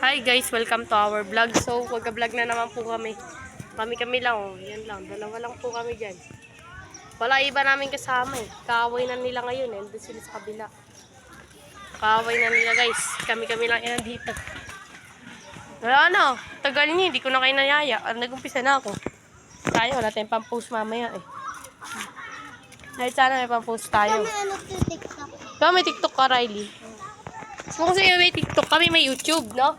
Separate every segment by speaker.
Speaker 1: Hi guys, welcome to our vlog. So, magka-vlog na naman po kami. Kami lang, oh. Yan lang. Dalawa lang po kami dyan. Wala iba namin kasama eh. Kaaway na nila ngayon eh. Doon sila sa kabila. Kaaway na nila guys. Kami lang yan dito. Wala na. Tagal niya. Hindi ko na kayo nayaya. Nag-umpisa na ako. Tayo, wala tayong pang-post mamaya eh. Kahit sana may pang-post tayo.
Speaker 2: TikTok.
Speaker 1: Kami may TikTok ka, Riley. Kung sa'yo may TikTok, kami may YouTube, no?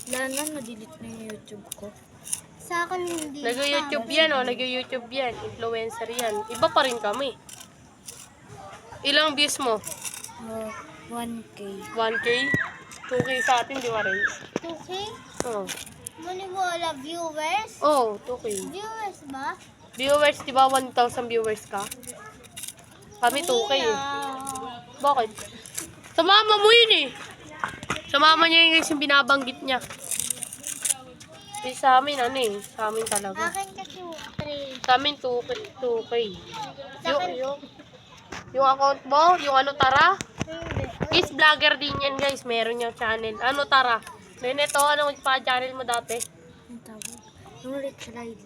Speaker 2: Na-delete na yung YouTube ko. Sa akin hindi.
Speaker 1: Nag-YouTube yan, oh. Nag-YouTube yan. Influencer yan. Iba pa rin kami. Ilang views mo?
Speaker 2: 1K.
Speaker 1: 1K? 2K sa atin, di ba rin?
Speaker 2: 2K?
Speaker 1: Oo.
Speaker 2: Maniwala viewers?
Speaker 1: Oh, 2K.
Speaker 2: Viewers ba?
Speaker 1: Viewers, di ba 1,000 viewers ka? Kami 2K eh. Bakit? Sa mama mo yun eh. Sa mama niya yung guys yung binabanggit niya. Eh, sa amin ano eh. Sa amin talaga.
Speaker 2: Akin kasi 3.
Speaker 1: Sa amin 2K. Yung account mo, yung ano Tara?
Speaker 2: Hindi.
Speaker 1: Is vlogger din yan guys. Meron yung channel. Ano Tara? Then ito, ano pa-channel mo dati?
Speaker 2: Ang tawag? Yung Rich Riley.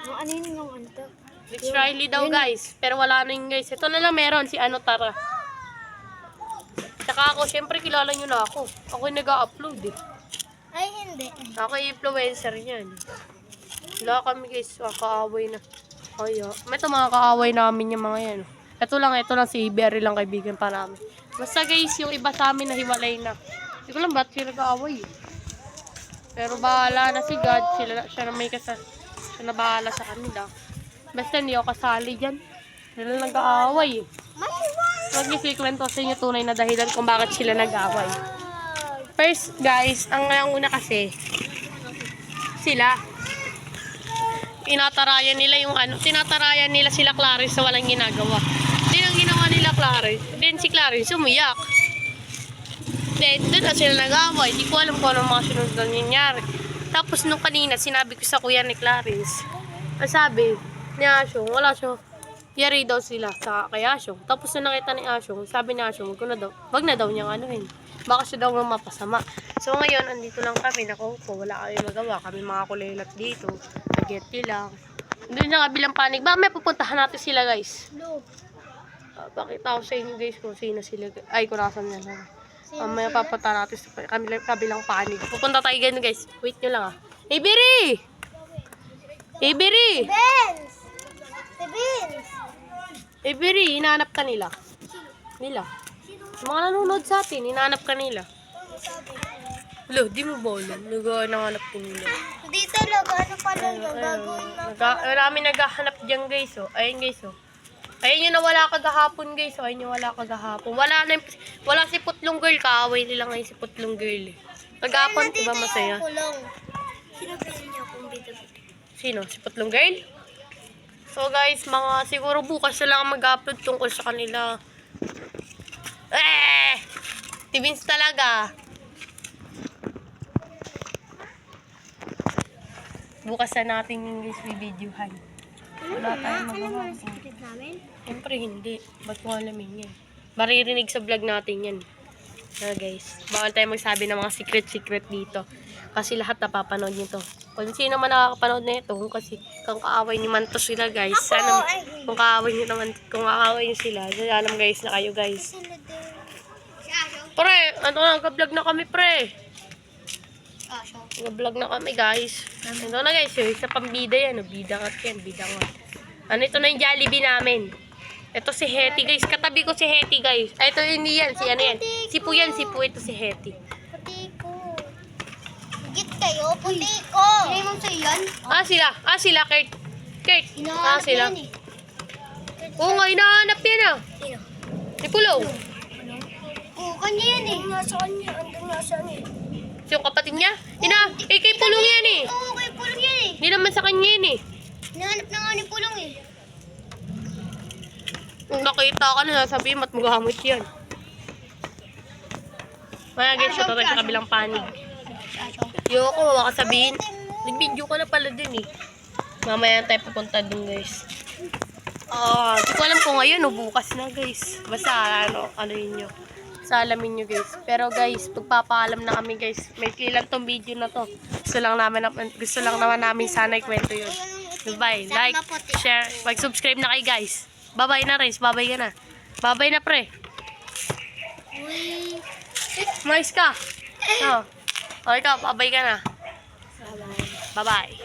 Speaker 2: Yung ano yun yung ano to?
Speaker 1: Rich Riley daw guys. Pero wala na yun guys. Ito na lang meron. Si ano Tara. Tsaka ako, syempre kilala nyo na ako. Ako yung nag-upload eh.
Speaker 2: Ay, hindi.
Speaker 1: Ako yung influencer yan. Wala kami guys. Kaaway na. Ay, may ito mga kaaway namin yung mga yan. Ito lang si Berry lang kaibigan pa namin. Basta guys, yung iba sa amin na hiwalay na. Hindi ko lang ba't sila nag-aaway eh. Pero bahala na si God. Siya na may siya na bahala sa kanila. Basta hindi ako kasali dyan. Sila nag-aaway eh. Huwag niyo ikwento sa inyo tunay na dahilan kung bakit sila nag-aaway. First guys, ang una kasi, sila. Tinatarayan nila sila Clarice sa walang ginagawa. Then ang ginawa nila Clarice, then si Clarice umiyak. Then doon na sila nag-aaway. Di ko alam kung ano mga sunod na nangyari. Tapos nung kanina, sinabi ko sa kuya ni Clarice, sabi ni Asyong, wala siya. Yari daw sila sa kay Asyong. Tapos nung nakita ni Asyong, sabi ni Asyong, wag na daw niyang anuhin. Baka siya daw mapasama. So ngayon, andito lang kami, nakaupo, wala kami magawa. Kami mga kulilat dito, nag-getty lang. Doon na kabilang panig. Ba, may pupuntahan natin sila guys. Pakita ko sa inyo guys kung sino sila. Ay, kung nasan yan. May papunta natin sa kabilang panig. Pupunta tayo ganun guys. Wait nyo lang ah. Hey, Biri! Hey, Biri!
Speaker 2: Benz! Si Benz!
Speaker 1: Hey, Biri, hinahanap ka nila. Mga nanonood sa atin, hinahanap ka nila. Hello, di mo ba alam? Naghahanap ka nila.
Speaker 2: Hindi talaga. Ano pala yung gagawin na?
Speaker 1: Marami naghahanap dyan guys oh. Ayun guys oh. Ayun yung nawala kagahapon guys oh. Ayun yung wala kagahapon. Wala si Putlong Girl. Kaaway nila ngayon si Putlong Girl eh. Kagahapon, diba masaya?
Speaker 2: Sino pili niya kung bida?
Speaker 1: Sino? Si Putlong Girl? So guys, mga siguro bukas na lang mag-upload tungkol sa kanila. Tibins talaga. Bukas na natin yung guys videohan. Wala tayong magawa.
Speaker 2: Secret namin?
Speaker 1: Siyempre hindi. Ba't mo alamin yan? Maririnig sa vlog natin yan. Guys, bawal tayo magsabi ng mga secret dito. Kasi lahat napapanood nyo to. Kung sino man nakakapanood na ito, kung kaaway nyo man to sila guys. Sana, kung kaaway nyo sila, alam guys na kayo guys. Pre, nag-vlog na kami pre. Nag-vlog na kami guys. Ito na guys, sa pambida yan. Bida nga yan, bida nga. Ano ito na yung Jollibee namin. Ito si Hetty guys. Katabi ko si Hetty guys. Ay, ito hindi yan. Si ano yan. Sipu yan. Sipu ito si Hetty.
Speaker 2: Puti ko. Higit kayo. Puti ko. Hindi mo sa'yo yan?
Speaker 1: Sila. Kurt.
Speaker 2: Hinahanap
Speaker 1: Sila.
Speaker 2: yan eh.
Speaker 1: Oo nga, hinahanap yan ah.
Speaker 2: Sino?
Speaker 1: Si Pulong.
Speaker 2: Oo, kanya yan eh. Nasa kanya. Andun nasa ano eh.
Speaker 1: Yung kapatid niya. Kay Pulong yan eh.
Speaker 2: Oo, kay Pulong yan eh.
Speaker 1: Hindi naman sa kanya yan eh.
Speaker 2: Hinahanap na nga ni Pulong eh.
Speaker 1: Kung nakita ka na, sabihin mat magamit yan. Mga guys, ito tayo sa kabilang panig. Yoko, wala ka sabihin. Nag-video ka na pala din eh. Mamaya tayo pupunta dun guys. Hindi ko alam kung ngayon o bukas na guys. Basta ano yun nyo. salamin nyo guys. Pero guys, pagpapaalam na kami guys. May ilan tong video na to. Gusto lang naman namin sana ikwento yun. Bye. Like, share, mag-subscribe na kayo guys. Bye-bye na Renz. Bye-bye ka na. Bye-bye na pre.
Speaker 2: Uy.
Speaker 1: Mais ka. Oh. Okay ka, bye-bye ka na. Bye-bye.